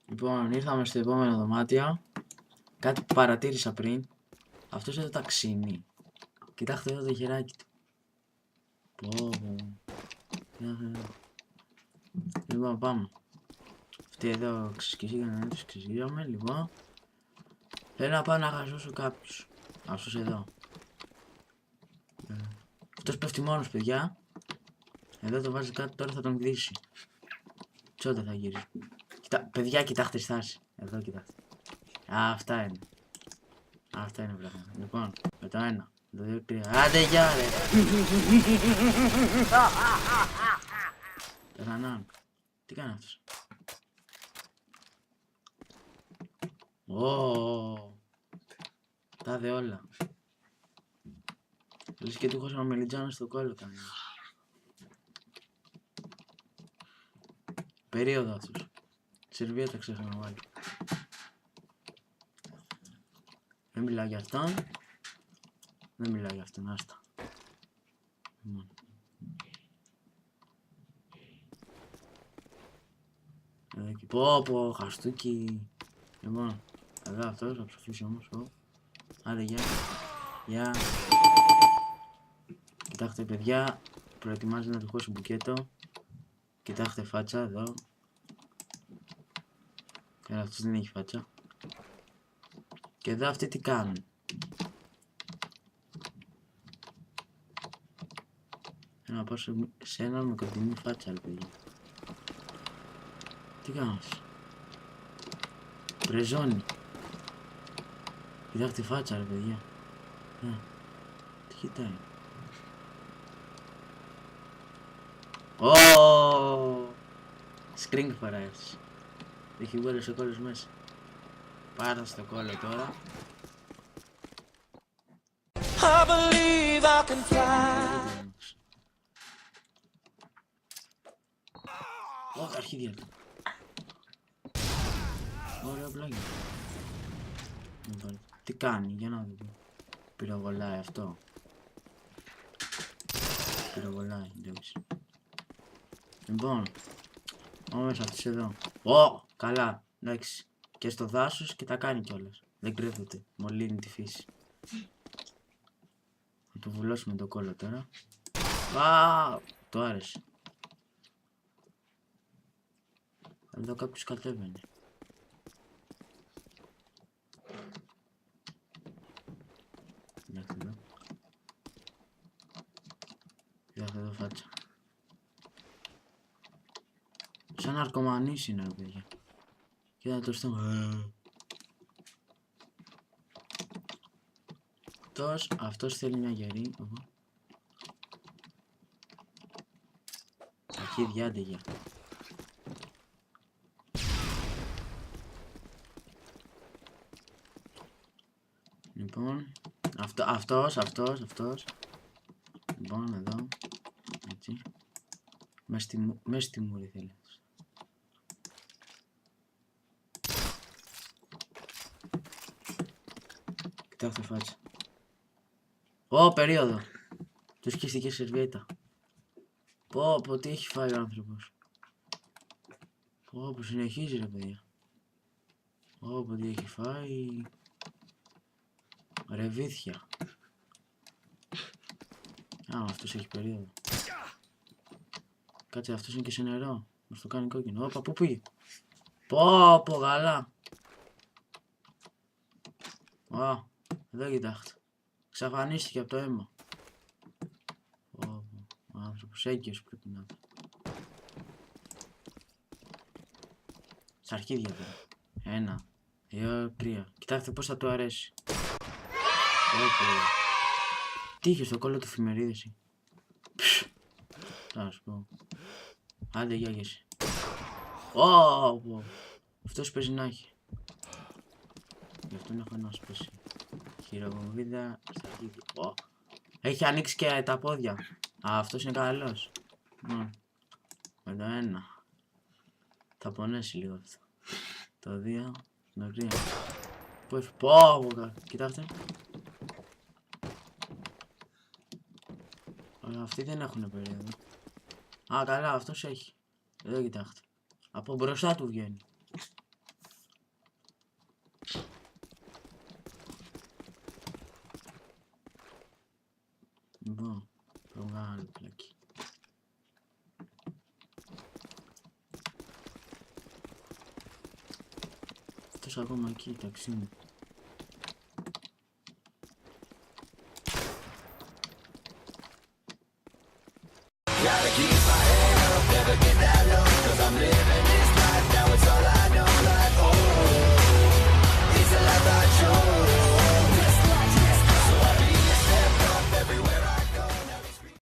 Λοιπόν, ήρθαμε στο επόμενο δωμάτιο. Κάτι που παρατήρησα πριν. Αυτός εδώ ταξίνει. Κοιτάξτε εδώ το χεράκι του. Πω. Λοιπόν, πάμε. Αυτή εδώ ξεσκισήκανε, να τους ξεσκισήκαμε, λοιπόν. Θέλω να πάω να χασώσω κάποιους. Αυτός εδώ. Αυτός πέφτει μόνος, παιδιά. Εδώ το βάζει κάτω, τώρα θα τον γδίσει. Τσόντα θα γυρίσει. Παιδιά, κοιτάξτε τη στάση. Εδώ κοιτάξτε. Αυτά είναι. Αυτά είναι πράγματα. Λοιπόν, με το 1, το 2, 3. Άντε γεια ρε. Ρανάν. Τι κάνει αυτός? Τα δε όλα. Λες και του έχω ένα μελιτζάνο στο κόλλο κανένα. Περίοδο αυτός. Σερβία τα ξέχασα να βάλει. Δεν μιλάω για αυτόν. Δεν μιλάω για αυτόν, άστα. Πω, χαστούκι. Λοιπόν, εδώ αυτός θα ψοφήσει όμως. Άντε, γεια. Κοιτάξτε παιδιά, προετοιμάζει να του χώσει μπουκέτο. Κοιτάξτε φάτσα εδώ. Καλά, αυτός δεν έχει φάτσα. Και εδώ αυτοί τι κάνουν? Θέλω να πάω σε έναν με κοντινή φάτσα, ρε παιδιά. Τι κάνεις? Πρεζώνει. Κοιτάξτε φάτσα, ρε παιδιά. Τι κοιτάει? Σκρίνγκ φοράει αυτός. Έχει βγάλει ο κόλλος μέσα. Πάρω στο κόλλο τώρα. I believe I can fly. Τα αρχίδια του. Ωραία πλάγια. Τι κάνει, για να δούμε. Πυροβολάει αυτό. Πυροβολάει, εντάξει. Λοιπόν, πάμε μέσα αυτούς εδώ. Καλά, εντάξει. Και στο δάσος και τα κάνει κιόλας. Δεν κρύβεται, μολύνει τη φύση. Θα του βουλώσουμε το κόλλο τώρα. Το άρεσε. Εδώ κάποιος κατέβαινε. Κοιτάξτε εδώ. Κοιτάξτε εδώ φάτσα. Σαν ναρκωμανής είναι, ρε παιδιά. Κοίτα το στόμα. Αυτός θέλει μια γερή. Αρχίδια, άντε γεια. Λοιπόν, αυτός. Λοιπόν, εδώ. Έτσι. Μες στη μούρη θέλει. Κοιτάξτε φάτσα. Περίοδο. Του σκίστηκε σερβιέτα. Πω, τι έχει φάει ο άνθρωπος. Πω, συνεχίζει ρε παιδιά. Πω, τι έχει φάει. Ρεβίθια. Αυτός έχει περίοδο. Κάτσε, αυτός είναι και σε νερό. Μας το κάνει κόκκινο. Πού πήγε? Πω, γαλά. Εδώ κοιτάξτε. Ξαφανίστηκε από το αίμα. Ο άνθρωπος έγκυος πρέπει να είναι. Στα αρχίδια τώρα. 1, 2, 3. Κοιτάξτε πώς θα του αρέσει. Τι είχε στο κόλλο του εφημερίδες. Θα σου πω. Άντε γεια εσύ. Αυτός παίζει να έχει. Γι' αυτόν έχω ένα σπέσει. Χειροβομβίδα στα αρχίδια. Έχει ανοίξει και τα πόδια. Αυτός είναι καλός. Με το 1. Θα πονέσει λίγο αυτό. Το 2. Μακριά. Πού έφυγε. Πω, κοιτάξτε. Αλλά αυτοί δεν έχουν περίοδο. Α, καλά, αυτός έχει. Εδώ κοιτάξτε. Από μπροστά του βγαίνει. Λοιπόν, το βγάλω πλακί. Αυτός ακόμα εκεί, ταξί μου.